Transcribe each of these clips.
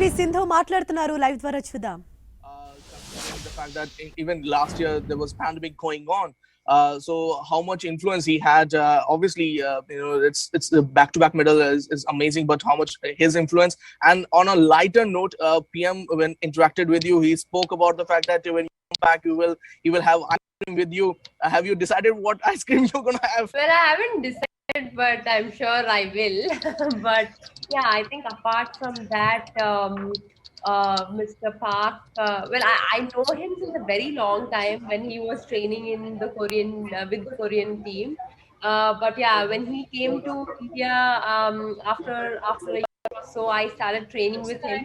PV Sindhu మాట్లాడుతున్నారు live ద్వారా చూద్దాం. Considering the fact that even last year there was pandemic going on, so how much influence he had, obviously, it's the back-to-back medal is amazing, but how much his influence. And on a lighter note, PM, when interacted with you, he spoke about the fact that when you come back, you will have ice cream with you. Have you decided what ice cream you're gonna have? Well, I haven't decided, but I'm sure I will. But yeah, I think apart from that, Mr. Park, I know him since a very long time when he was training in the Korean with the Korean team. But yeah, when he came to India after a year or so, I started training with him.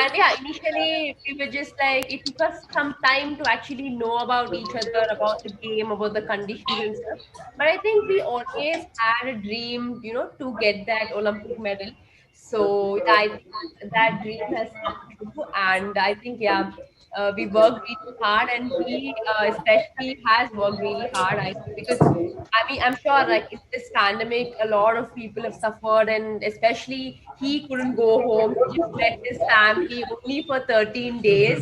And yeah, initially we were just like, it took us some time to actually know about each other, about the game, about the conditions and stuff. But I think we always had a dream, to get that Olympic medal. So yeah, I think that dream has come true. And I think, yeah, we worked really hard, and he especially has worked really hard. I think because I mean, I'm sure like in this pandemic, a lot of people have suffered, and especially he couldn't go home. He just met his family only for 13 days.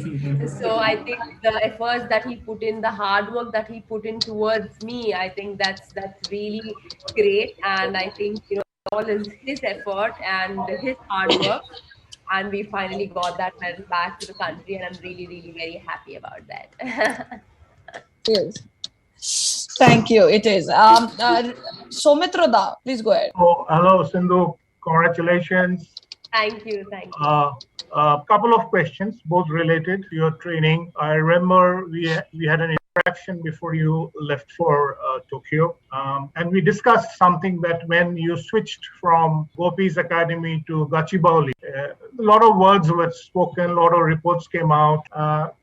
So I think the efforts that he put in, the hard work that he put in towards me, I think that's really great. And I think all is his effort and his hard work, and we finally got that medal back to the country, and I'm really, really very happy about that. Yes. Thank you. It is. Somitrada, please go ahead. Oh, hello, Sindhu. Congratulations. Thank you. A couple of questions, both related to your training. I remember we had an interaction before you left for Tokyo, and we discussed something that when you switched from Gopi's Academy to Gachibowli, a lot of words were spoken, a lot of reports came out.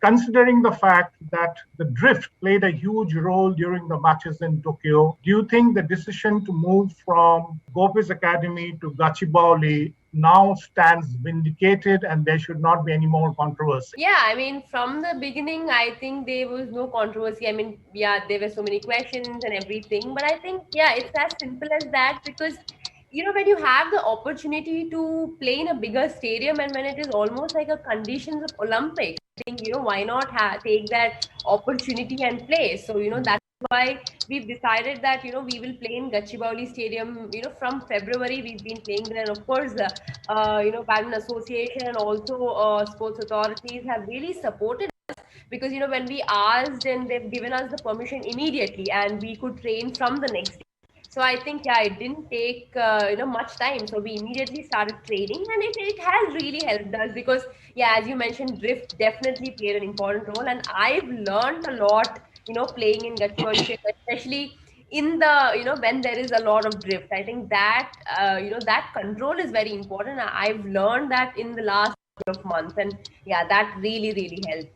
Considering the fact that the drift played a huge role during the matches in Tokyo, do you think the decision to move from Gopi's Academy to Gachibowli now stands vindicated and there should not be any more controversy? Yeah, I mean, from the beginning, I think there was no controversy. I mean, yeah, there were so many questions and everything, but I think, yeah, it's as simple as that because, when you have the opportunity to play in a bigger stadium and when it is almost like a conditions of Olympics, I think, why not take that opportunity and play? So, that's why we've decided that we will play in Gachibowli Stadium. From February we've been playing there, and of course Badminton Association and also sports authorities have really supported us because when we asked, and they've given us the permission immediately, and we could train from the next day. So I think, yeah, it didn't take much time. So we immediately started training, and it has really helped us because, yeah, as you mentioned, drift definitely played an important role, and I've learned a lot playing in Gachibowli, especially in the when there is a lot of drift. I think that that control is very important. I've learned that in the last couple of months, and yeah, that really helped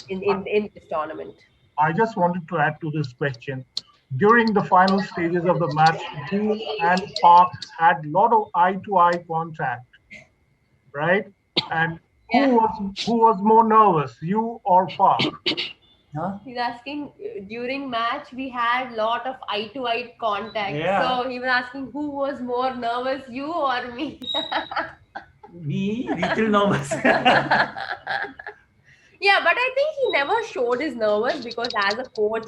in this tournament. I just wanted to add to this question. During the final stages of the match, you and Park had a lot of eye-to-eye contact, right? And who was more nervous, you or Park? He's asking, during match we had a lot of eye-to-eye contact. Yeah. So he was asking who was more nervous, you or me? Me, little nervous. Yeah, but I think he never showed his nervous because as a coach,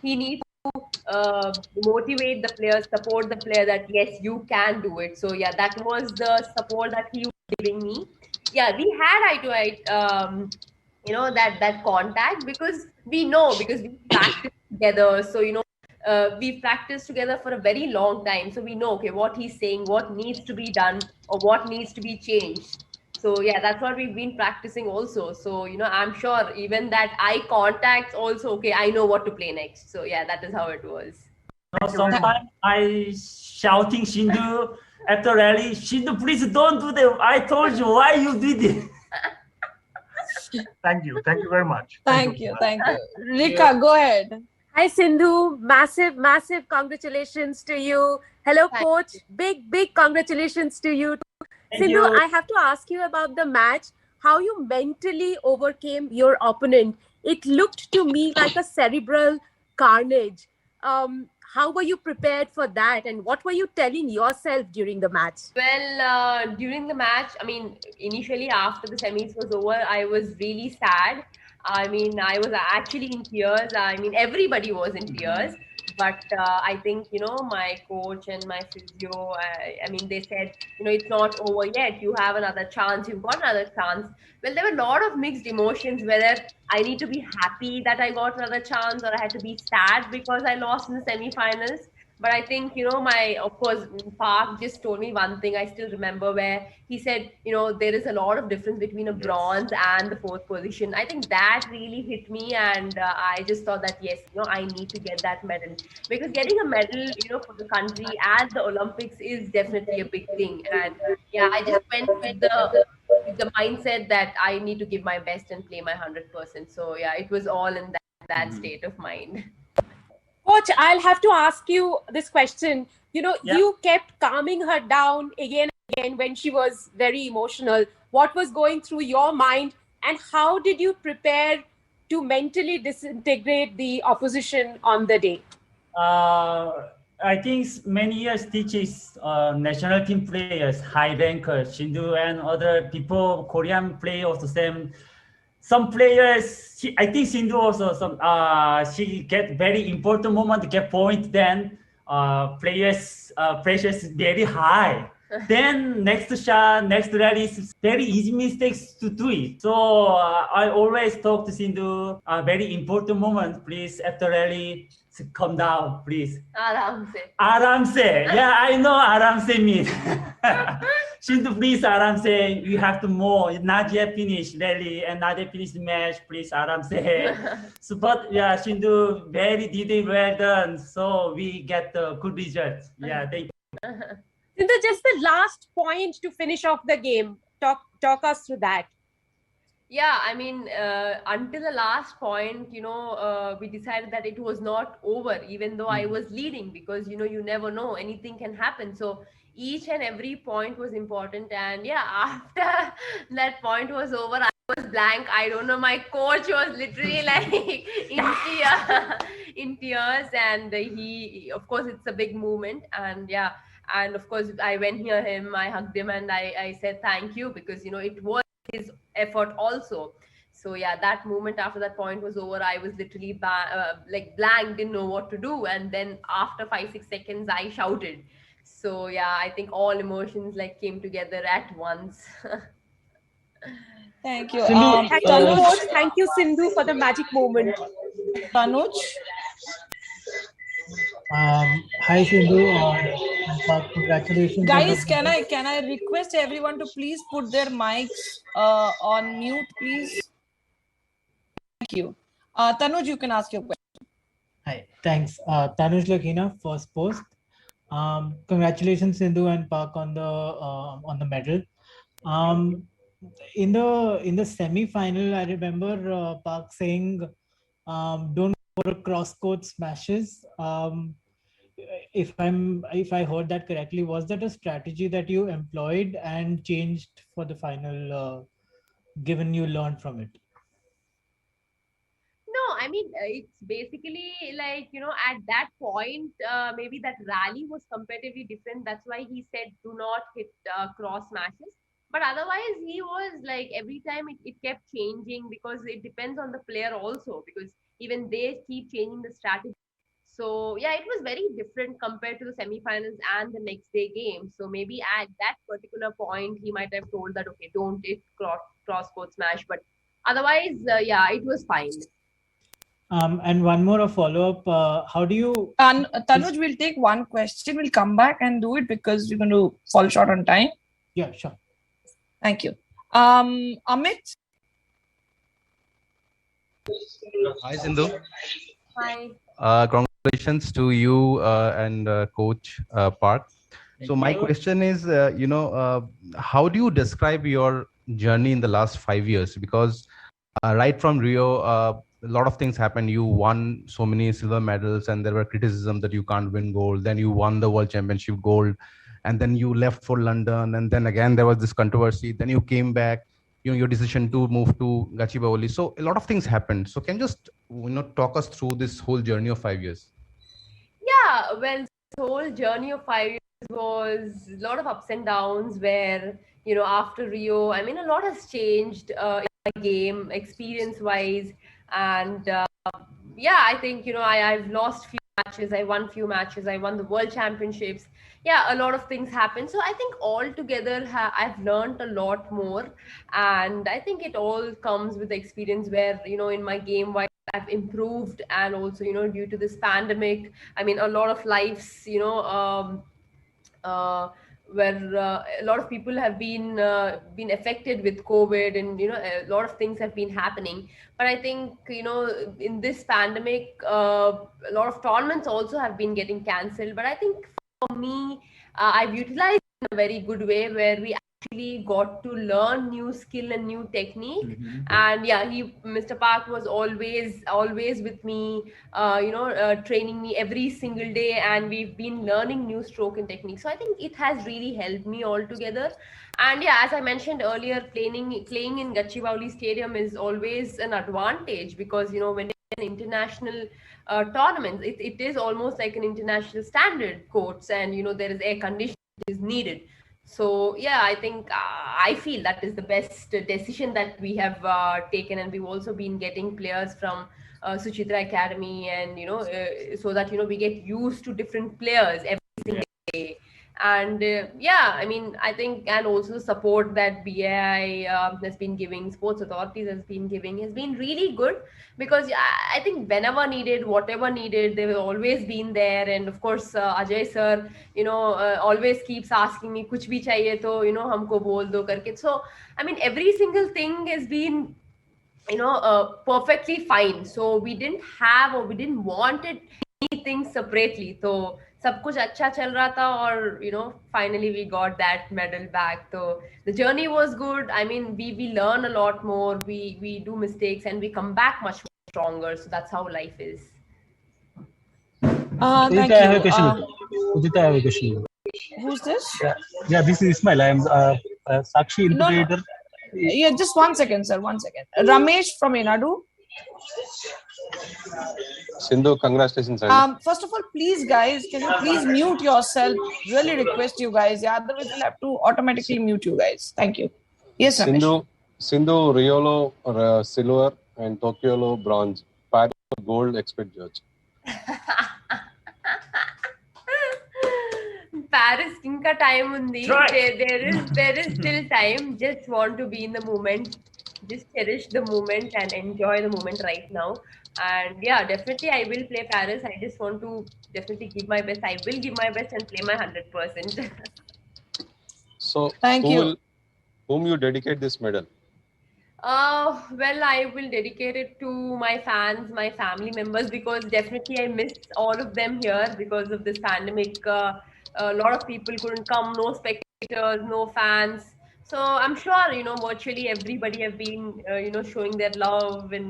he needs to motivate the players, support the player that yes, you can do it. So yeah, that was the support that he was giving me. Yeah, we had eye-to-eye that contact because we practice together. So we practiced together for a very long time, so we know what he's saying, what needs to be done or what needs to be changed. So yeah, that's what we've been practicing also. So I'm sure even that eye contacts also, I know what to play next. So yeah, that is how it was. Sometimes I shouting Sindhu after rally, Sindhu, please don't do that. I told you why you did it. Thank you very much. Thank you. Rika, go ahead. Hi Sindhu, massive congratulations to you. Hello coach, big congratulations to you. Sindhu, I have to ask you about the match, how you mentally overcame your opponent. It looked to me like a cerebral carnage. how were you prepared for that, and what were you telling yourself during the match? Well, during the match, I mean, initially after the semis was over, I was really sad. I mean, I was actually in tears. I mean, everybody was in tears. But I think, my coach and my physio, I mean, they said, it's not over yet. You have another chance. You've got another chance. Well, there were a lot of mixed emotions, whether I need to be happy that I got another chance or I had to be sad because I lost in the semifinals. But I think, of course, Park just told me one thing I still remember, where he said, there is a lot of difference between a bronze and the fourth position. I think that really hit me. And I just thought that, yes, I need to get that medal, because getting a medal, for the country at the Olympics is definitely a big thing. And yeah, I just went with the mindset that I need to give my best and play my 100%. So yeah, it was all in that state of mind. Coach, I'll have to ask you this question. You kept calming her down again and again when she was very emotional. What was going through your mind, and how did you prepare to mentally disintegrate the opposition on the day? I think many years teaches national team players, high rankers, Sindhu and other people, Korean players also same. Some players, I think Sindhu also, she get very important moment to get point, then players pressures very high. Then next shot, next rally is very easy mistakes to do it. So I always talk to Sindhu, very important moment, please, after rally, calm down, please. Aram se. Aram se. Yeah, I know Aram se means. Sindhu, please, Aram se. You have to more. Not yet finished rally and not yet finished match. Please, Aram se. So, but yeah, Sindhu, very detailed, well done. So we get the good results. Yeah, thank you. Sindhu, just the last point to finish off the game. Talk us through that. Yeah, I mean, until the last point, we decided that it was not over, even though I was leading, because, you never know, anything can happen. So each and every point was important. And yeah, after that point was over, I was blank. I don't know, my coach was literally like in tears. And he, of course, it's a big moment. And yeah, and of course, I went near him, I hugged him, and I said thank you, because, it was his effort also. So yeah, that moment after that point was over, I was literally blank, didn't know what to do. And then after 5-6 seconds, I shouted. So yeah, I think all emotions came together at once. Thank you. Thank you, Coach. Thank you, Sindhu, for the magic moment. Tanuj? Hi Sindhu, congratulations. Guys, can I request everyone to please put their mics on mute, please? Thank you. Tanuj, you can ask your question. Hi, thanks. Tanuj Lakhina, first post. Congratulations Sindhu and Park on the medal. In the semi-final, I remember Park saying, "Don't go for cross-court smashes." If I heard that correctly, was that a strategy that you employed and changed for the final, given you learned from it? No, I mean, it's basically at that point, maybe that rally was comparatively different. That's why he said, do not hit cross smashes. But otherwise, he was every time it kept changing, because it depends on the player also, because even they keep changing the strategy. So yeah, it was very different compared to the semifinals and the next day game. So maybe at that particular point, he might have told that, okay, don't hit cross court smash. But otherwise, yeah, it was fine. And one more follow-up. How do you... Tanuj, we'll take one question. We'll come back and do it, because we're going to fall short on time. Yeah, sure. Thank you. Amit? Hi, Sindhu. Hi. Congratulations to you and Coach Park. So my question is, how do you describe your journey in the last 5 years? Because right from Rio, a lot of things happened. You won so many silver medals, and there were criticism that you can't win gold. Then you won the World Championship gold, and then you left for London, and then again there was this controversy. Then you came back. Your decision to move to Gachibowli. So a lot of things happened. So can you just talk us through this whole journey of 5 years? Yeah, Yeah, well, the whole journey of 5 years was a lot of ups and downs where, after Rio, I mean, a lot has changed in my game, experience-wise. And yeah, I think, I've lost few matches, I won few matches, I won the World Championships. Yeah, a lot of things happened. So I think altogether, I've learned a lot more. And I think it all comes with the experience where, in my game, I've improved, and also due to this pandemic, I mean, a lot of lives where a lot of people have been affected with COVID, and a lot of things have been happening. But I think in this pandemic, a lot of tournaments also have been getting cancelled. But I think for me, I've utilized in a very good way, where we actually got to learn new skill and new technique. And yeah, Mr. Park was always with me, training me every single day, and we've been learning new stroke and technique. So I think it has really helped me altogether. And yeah, as I mentioned earlier, playing in Gachibowli Stadium is always an advantage, because when an international tournament, it is almost like an international standard courts, and there is air conditioning is needed. So yeah, I think I feel that is the best decision that we have taken, and we've also been getting players from Suchitra Academy, and so that we get used to different players every single day. And yeah, I mean, I think, and also the support that BAI has been giving, sports authorities has been giving, has been really good. Because I think whenever needed, whatever needed, they have always been there. And of course, Ajay sir, always keeps asking me, kuch bhi chahiye to, humko bol do karke. So, I mean, every single thing has been, perfectly fine. So we didn't have, or we didn't want it anything separately. So सब कुछ अच्छा चल रहा था, और finally we got that medal back. So the journey was good. I mean, we learn a lot more, we do mistakes, and we come back much more stronger. So that's how life is. Thank I have a you. question. Udita, I have a question. Who's this? Yeah, this is Ismail. I am Sakshi interpreter. Yeah, just 1 second, sir. 1 second. Ramesh from Enadu. Sindhu, congratulations. First of all, please, guys, can you please mute yourself? Really request you guys. Yeah, otherwise we'll have to automatically mute you guys. Thank you. Yes, Ramesh. Sindhu, Riolo silver and Tokyo bronze. Paris gold expert judge. Paris inka time undi. There is still time. Just want to be in the moment. Just cherish the moment and enjoy the moment right now. And yeah, definitely I will play Paris. I just want to definitely give my best. I will give my best and play my 100%. So thank you. Whom you dedicate this medal? Well, I will dedicate it to my fans, my family members, because definitely I miss all of them here because of this pandemic. A lot of people couldn't come, no spectators, no fans. So I'm sure, virtually everybody have been, showing their love and,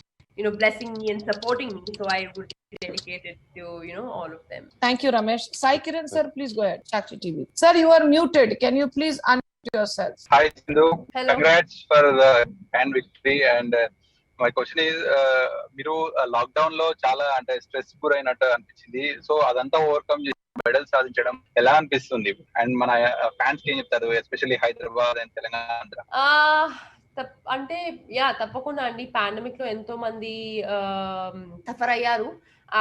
blessing me and supporting me. So I would dedicate it to, all of them. Thank you, Ramesh. Sai Kiran, sir, please go ahead. Sakshi TV. Sir, you are muted. Can you please unmute yourself? Hi, Sindhu. Hello. Congrats for the grand victory. And my question is, మీరు lockdown లో చాలా అంటే stress గురైనట్టు అనిపించింది. So అదంతా overcome చేసి medal సాధించడం ఎలా అనిపిస్తుంది? అండ్ మన ఫ్యాన్స్ కి ఏం చెప్తారు, ఎస్పెషల్లీ హైదరాబాద్ అండ్ తెలంగాణ? అంటే యా, తప్పకుండా అండి. పాండమిక్ లో ఎంతో మంది సఫర్ అయ్యారు,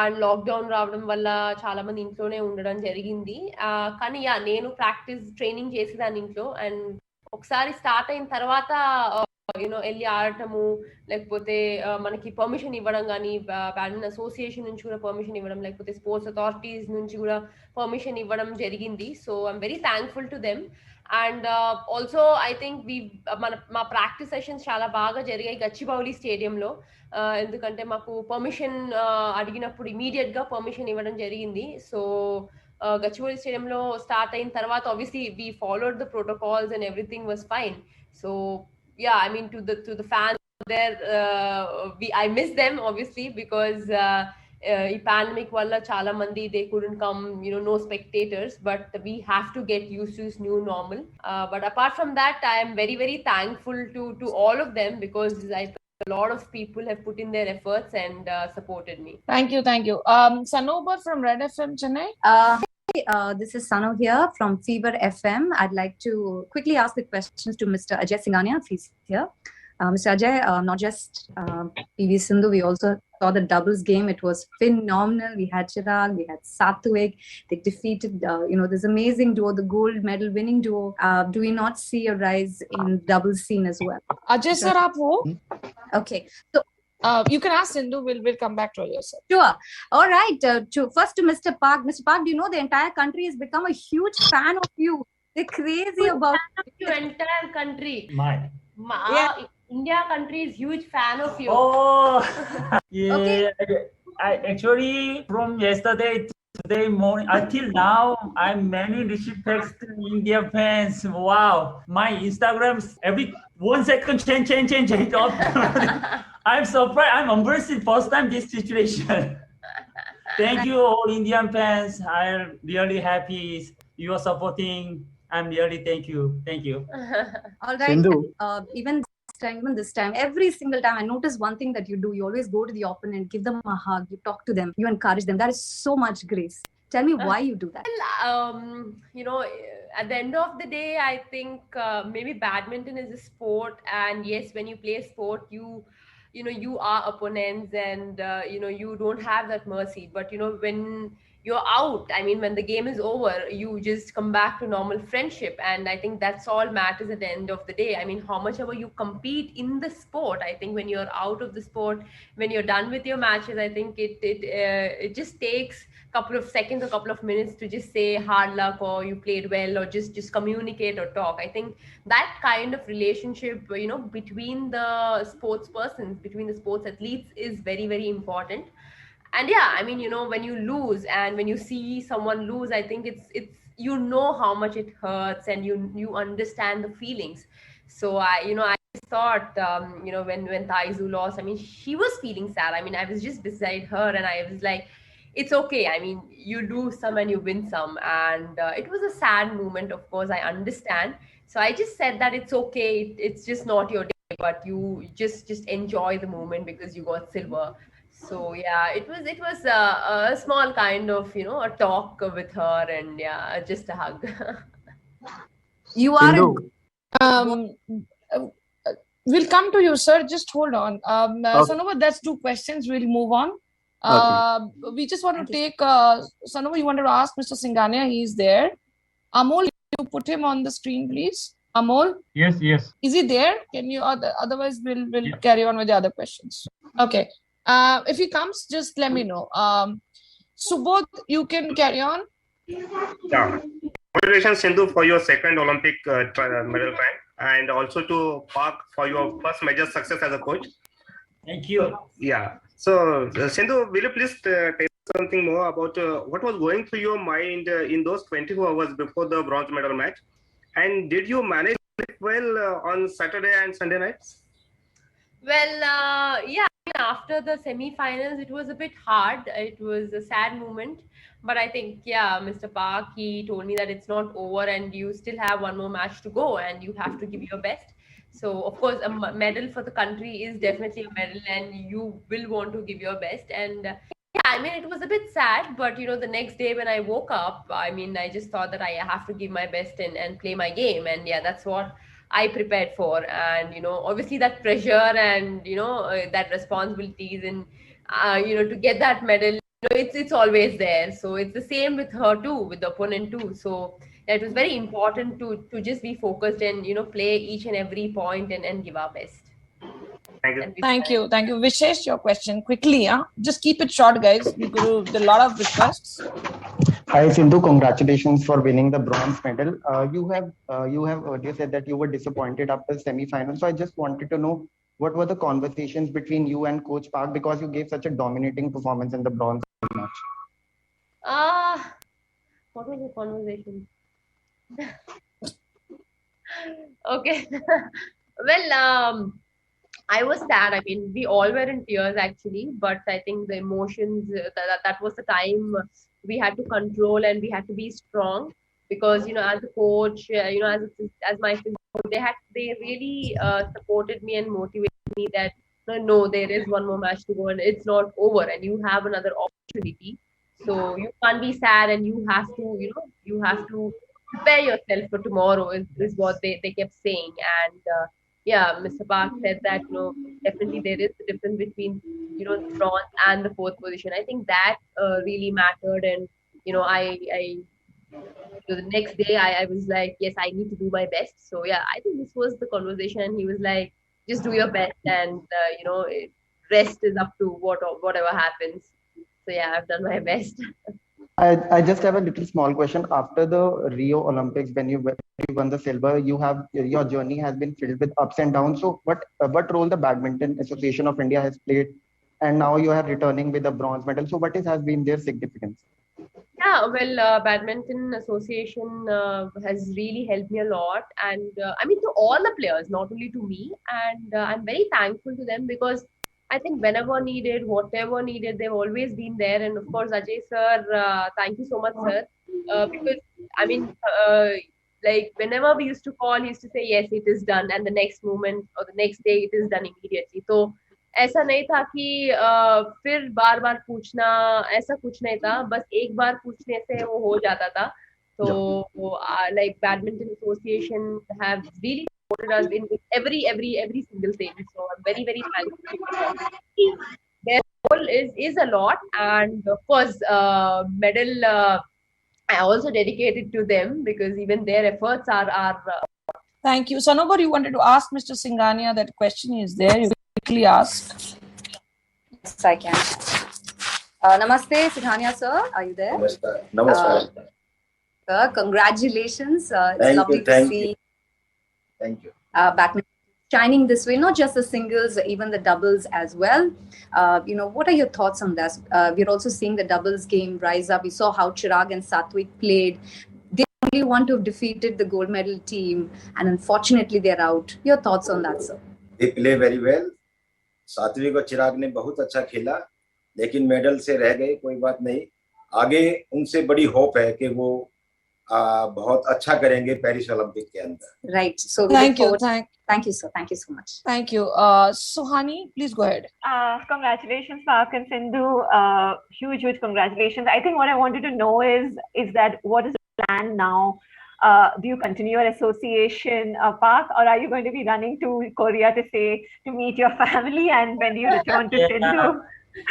అండ్ లాక్డౌన్ రావడం వల్ల చాలా మంది ఇంట్లోనే ఉండడం జరిగింది. కానీ యా, నేను ట్రైనింగ్ చేసేదాన్ని ఇంట్లో. అండ్ ఒకసారి స్టార్ట్ అయిన తర్వాత వెళ్ళి ఆడటము, లేకపోతే మనకి పర్మిషన్ ఇవ్వడం, కానీ బ్యాడ్మింటన్ అసోసియేషన్ నుంచి కూడా పర్మిషన్ ఇవ్వడం, లేకపోతే స్పోర్ట్స్ అథారిటీస్ నుంచి కూడా పర్మిషన్ ఇవ్వడం జరిగింది. So I'm very thankful to them. And also I think మా ప్రాక్టీస్ సెషన్స్ చాలా బాగా జరిగాయి గచ్చిబౌలి స్టేడియంలో. ఎందుకంటే మాకు పర్మిషన్ అడిగినప్పుడు ఇమీడియట్ గా పర్మిషన్ ఇవ్వడం జరిగింది. సో గచ్చిబౌలి స్టేడియంలో స్టార్ట్ అయిన తర్వాత obviously we followed the protocols and everything was fine. So yeah, I mean, to the fans there, I miss them obviously, because ఈ pandemic వల్ల చాలా మంది they couldn't come, no spectators, but we have to get used to this new normal. But apart from that, I am very, very thankful to all of them, because I a lot of people have put in their efforts and supported me. Thank you. Sanobar from Red FM Chennai. This is Sanu here from Fever FM. I'd like to quickly ask the questions to Mr. Ajay Singhania, if he's here. Mr. Ajay, not just PV Sindhu, we also saw the doubles game. It was phenomenal. We had Chirag, we had Satwik. They defeated, this amazing duo, the gold medal winning duo. Do we not see a rise in doubles scene as well? Ajay sir, aap ho? Okay. So, you can ask Sindhu. We'll come back to you, sir. Sure. All right. First to Mr. Park. Mr. Park, do you know the entire country has become a huge fan of you? They're crazy about you. Entire country. Yeah. India country is huge fan of you. Oh, yeah. Okay. I actually from yesterday to today morning until now, I'm many received text to India fans. Wow, my Instagrams every 1 second change up. I'm surprised. I'm embarrassed first time this situation. Thank you all Indian fans. I'm really happy you are supporting. I'm really thank you. All right. Sindhu. Even this time, every single time, I notice one thing that you do. You always go to the opponent, give them a hug, you talk to them, you encourage them. That is so much grace. Tell me why you do that. Well, at the end of the day, I think maybe badminton is a sport, and yes, when you play sport, you are opponents, and you don't have that mercy. But when you're out, I mean, when the game is over, you just come back to normal friendship, and I think that's all matters at the end of the day. I mean, how much ever you compete in the sport, I think when you're out of the sport, when you're done with your matches, I think it just takes a couple of seconds, a couple of minutes to just say hard luck, or you played well, or just communicate or talk. I think that kind of relationship, between the sports persons, between the sports athletes, is very, very important. And yeah, I mean, when you lose and when you see someone lose, I think it's how much it hurts, and you understand the feelings. So I thought, when Taizu lost, I mean, she was feeling sad. I mean, I was just beside her, and I was like, it's okay. I mean, you lose some and you win some, and it was a sad moment. Of course, I understand. So I just said that it's okay. It's just not your day, but you just enjoy the moment because you got silver. So yeah, it was a small kind of a talk with her, and yeah, just a hug. You are Sindhu. We'll come to you, sir. Just hold on. Okay. Sanova, that's 2 questions. We'll move on. We just want to take Sanova. You wanted to ask Mr. Singhania. He's there. Amol, you put him on the screen, please. Amol. Yes. Is he there? Can you? Otherwise, we'll carry on with the other questions. Okay. If he comes, just let me know. Subodh, you can carry on. Yeah. Congratulations, Sindhu, for your second Olympic medal rank, and also to Park for your first major success as a coach. Thank you. Yeah. So, Sindhu, will you please tell something more about what was going through your mind in those 24 hours before the bronze medal match? And did you manage it well on Saturday and Sunday nights? Well, yeah. After the semi-finals, it was a bit hard. It was a sad moment, but I think, yeah, Mr. Park, he told me that it's not over and you still have one more match to go and you have to give your best. So of course, a medal for the country is definitely a medal, and you will want to give your best. And yeah, I mean, it was a bit sad, but the next day when I woke up, I mean, I just thought that I have to give my best and play my game. And yeah, that's what I prepared for. And obviously that pressure and that responsibilities, and to get that medal, it's always there. So it's the same with her too, with the opponent too. So yeah, it was very important to just be focused and play each and every point and give our best. Thank you. Vishesh, your question quickly. Just keep it short, guys. There are a lot of requests. Hi Sindhu, congratulations for winning the bronze medal. You have earlier said that you were disappointed after semi-final. So I just wanted to know what were the conversations between you and Coach Park, because you gave such a dominating performance in the bronze match. What was the conversation? Okay. Well, I was sad. I mean, we all were in tears actually, but I think the emotions, that was the time we had to control and we had to be strong, because as a coach, as my physio, they really supported me and motivated me that no, there is one more match to go and it's not over and you have another opportunity. So you can't be sad and you have to, you have to prepare yourself for tomorrow is what they kept saying. And yeah, Mr. Park said that, definitely there is a difference between, the bronze and the fourth position. I think that really mattered. And, I the next day I was like, yes, I need to do my best. So yeah, I think this was the conversation. He was like, just do your best and, rest is up to whatever happens. So yeah, I've done my best. I just have a little small question. After the Rio Olympics, when you won the silver, your journey has been filled with ups and downs. So what role the Badminton Association of India has played, and now you are returning with a bronze medal. So what has been their significance? Yeah, well, Badminton Association has really helped me a lot, and I mean to all the players, not only to me. And I'm very thankful to them because I think whenever needed, whatever needed, they've always been there. And of course, Ajay sir, thank you so much, sir, because I mean, like whenever we used to call, he used to say yes, it is done, and the next moment or the next day, it is done immediately. So ऐसा नहीं था कि फिर बार बार पूछना, ऐसा कुछ नहीं था, बस एक बार पूछने से वो हो जाता था. So like Badminton Association have really supported us in every single thing. So I'm very very thankful. Their role is a lot, and of course medal I also dedicate it to them because even their efforts are. Thank you. So nobody wanted to ask Mr. Singhania that question is there. You quickly ask. Yes, I can. Namaste, Singhania sir. Are you there? Namaskar. Sir, congratulations. It's lovely to see. Thank you. Badminton shining this way, not just the singles, even the doubles as well. What are your thoughts on this? We're also seeing the doubles game rise up. We saw how Chirag and Satwik played. They only want to have defeated the gold medal team, and unfortunately, they're out. Your thoughts on that, sir? They play very well. सात्विक और चिराग ने बहुत अच्छा खेला, लेकिन medal से रह गए. कोई बात नहीं. आगे उनसे बड़ी होप है कि वो बहुत अच्छा करेंगे पेरिस ओलंपिक के अंदर. Right. So thank you. Thank you, sir. Thank you so much. Thank you. Suhani, please go ahead. Congratulations, Park and Sindhu. Huge congratulations. I think what I wanted to know is that what is the plan now? Do you continue your association, Park, or are you going to be running to Korea to meet your family? And when do you return to Sindhu?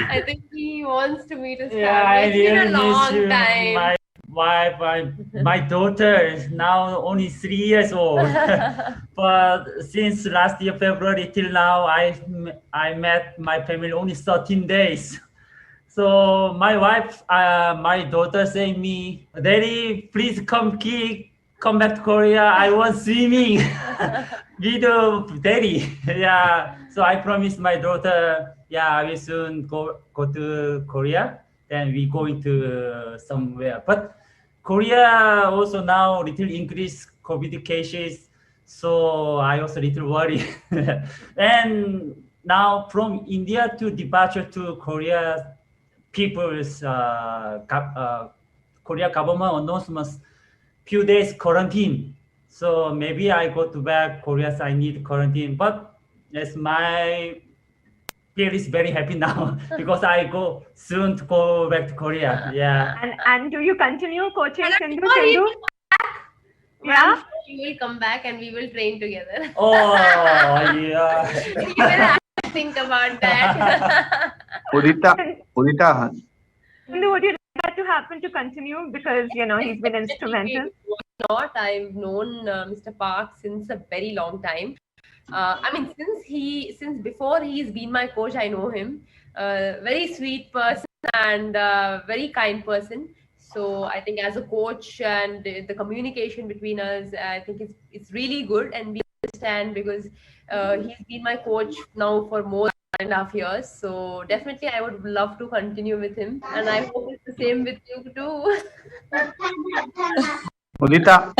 I think he wants to meet his Yeah, family. It's been I really a long miss you. time. My wife, my daughter is now only 3 years old. But since last year February till now, I met my family only 13 days. So my wife, my daughter say me, Daddy, please come back to Korea. I want swimming with Daddy. Yeah. So I promised my daughter, yeah, I will soon go to Korea. Then we going to somewhere. But Korea also now little increase COVID cases. So I also little worried. And now from India to departure to Korea, people's Korea government announcements few days quarantine. So maybe I go to back Korea, so I need quarantine. But yes, my peer is very happy now because I go soon to go back to Korea. Yeah. And do you continue coaching Sindhu? Yeah. You will come back and we will train together. Oh yeah. You will have to think about that. Sindhu, would you like that to happen to continue because he's been instrumental? Not. I've known Mr. Park since a very long time. I mean, since before he's been my coach, I know him. Very sweet person and very kind person. So I think as a coach and the communication between us, I think it's really good, and we understand because he's been my coach now for more than 1.5 years. So definitely I would love to continue with him, and I hope it's the same with you too. Udita.